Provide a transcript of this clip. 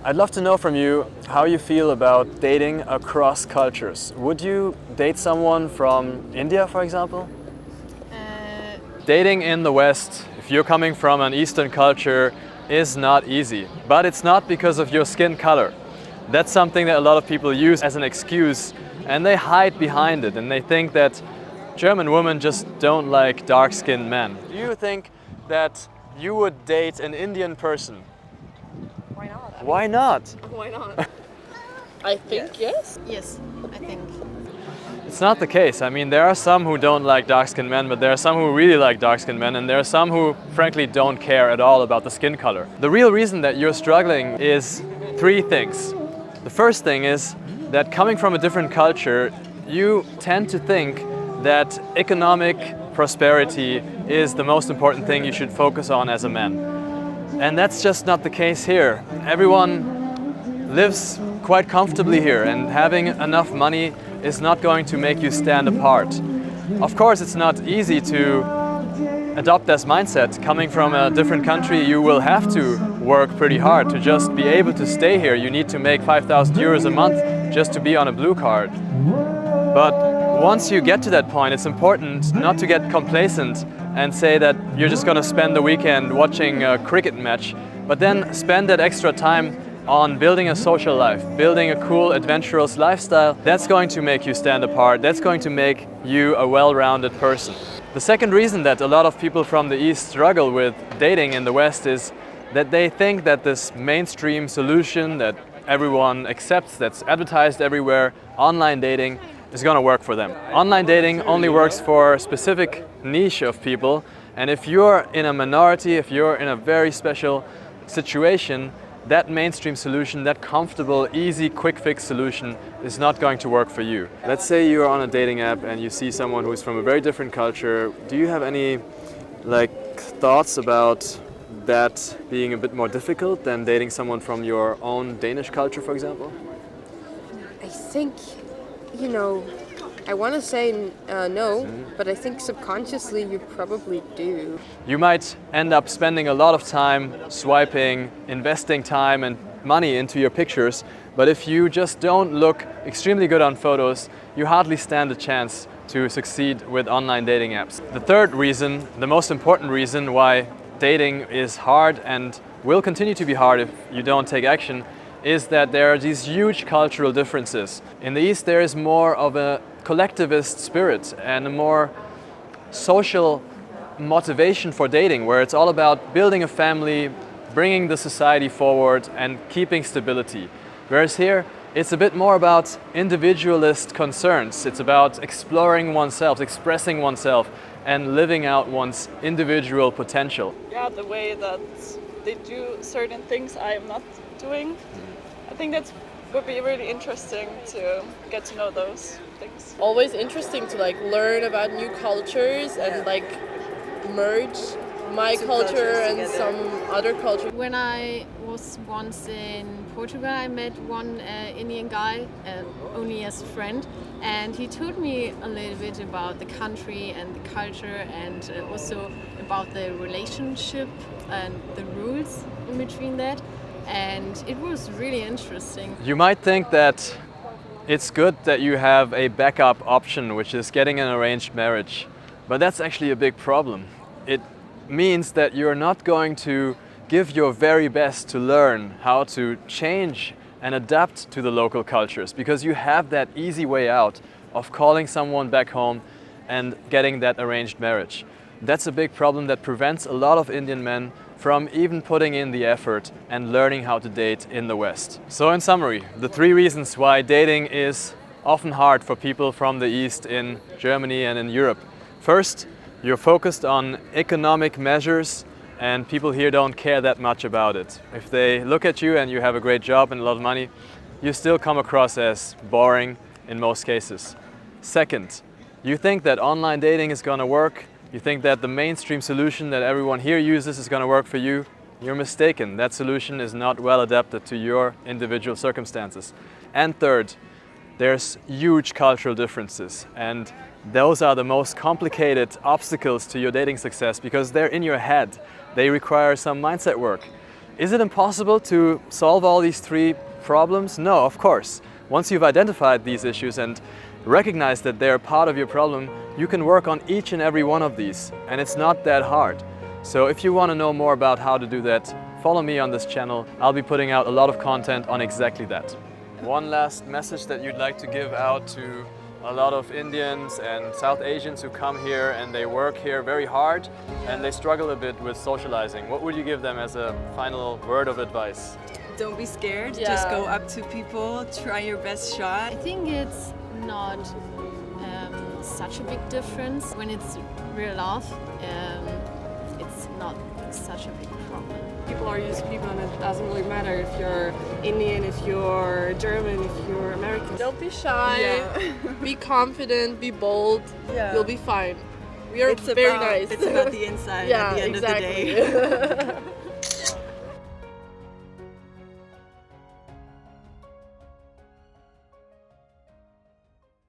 I'd love to know from you how you feel about dating across cultures. Would you date someone from India, for example? Dating in the West, if you're coming from an Eastern culture, is not easy. But it's not because of your skin color. That's something that a lot of people use as an excuse, and they hide behind it, and they think that German women just don't like dark-skinned men. Do you think that you would date an Indian person? Why not? Why not? Why not? I think yes. Yes, I think. It's not the case. I mean, there are some who don't like dark-skinned men, but there are some who really like dark-skinned men, and there are some who frankly don't care at all about the skin color. The real reason that you're struggling is three things. The first thing is that coming from a different culture, you tend to think that economic prosperity is the most important thing you should focus on as a man. And that's just not the case here. Everyone lives quite comfortably here, and having enough money is not going to make you stand apart. Of course, it's not easy to adopt this mindset. Coming from a different country, you will have to work pretty hard to just be able to stay here. You need to make 5,000 euros a month just to be on a blue card. But once you get to that point, it's important not to get complacent and say that you're just going to spend the weekend watching a cricket match, but then spend that extra time on building a social life, building a cool, adventurous lifestyle. That's going to make you stand apart. That's going to make you a well-rounded person. The second reason that a lot of people from the East struggle with dating in the West is that they think that this mainstream solution that everyone accepts, that's advertised everywhere, online dating, is going to work for them. Online dating only works for a specific niche of people, and if you're in a minority, if you're in a very special situation, that mainstream solution, that comfortable, easy, quick fix solution is not going to work for you. Let's say you're on a dating app and you see someone who's from a very different culture. Do you have any thoughts about that being a bit more difficult than dating someone from your own Danish culture, for example? I think, I want to say no, but I think subconsciously you probably do. You might end up spending a lot of time swiping, investing time and money into your pictures, but if you just don't look extremely good on photos, you hardly stand a chance to succeed with online dating apps. The third reason, the most important reason why dating is hard and will continue to be hard if you don't take action, is that there are these huge cultural differences. In the East, there is more of a collectivist spirit and a more social motivation for dating, where it's all about building a family, bringing the society forward and keeping stability. Whereas here, it's a bit more about individualist concerns. It's about exploring oneself, expressing oneself, and living out one's individual potential. Yeah, the way that they do certain things I am not doing. I think that would be really interesting to get to know those things. Always interesting to learn about new cultures and merge my culture and some other culture. When I was once in Portugal, I met one Indian guy, only as a friend, and he told me a little bit about the country and the culture, and also about the relationship and the rules in between that, and it was really interesting. You might think that it's good that you have a backup option, which is getting an arranged marriage, but that's actually a big problem. It means that you're not going to give your very best to learn how to change and adapt to the local cultures, because you have that easy way out of calling someone back home and getting that arranged marriage. That's a big problem that prevents a lot of Indian men from even putting in the effort and learning how to date in the West. So in summary, the three reasons why dating is often hard for people from the East in Germany and in Europe. First, you're focused on economic measures, and people here don't care that much about it. If they look at you and you have a great job and a lot of money, you still come across as boring in most cases. Second, you think that online dating is going to work. You think that the mainstream solution that everyone here uses is going to work for you. You're mistaken. That solution is not well adapted to your individual circumstances. And third, there's huge cultural differences, and those are the most complicated obstacles to your dating success because they're in your head. They require some mindset work. Is it impossible to solve all these three problems? No, of course. Once you've identified these issues and recognize that they're part of your problem, you can work on each and every one of these, and it's not that hard. So if you want to know more about how to do that, follow me on this channel. I'll be putting out a lot of content on exactly that. One last message that you'd like to give out to a lot of Indians and South Asians who come here and they work here very hard and they struggle a bit with socializing. What would you give them as a final word of advice? Don't be scared, Yeah. just go up to people, try your best shot. I think it's not such a big difference. When it's real love, it's not such a big problem. People are just people and it doesn't really matter if you're Indian, if you're German, if you're American. Don't be shy. Yeah. Be confident. Be bold. Yeah. You'll be fine. We are It's very about, nice. It's about the inside Yeah, at the end exactly. of the day.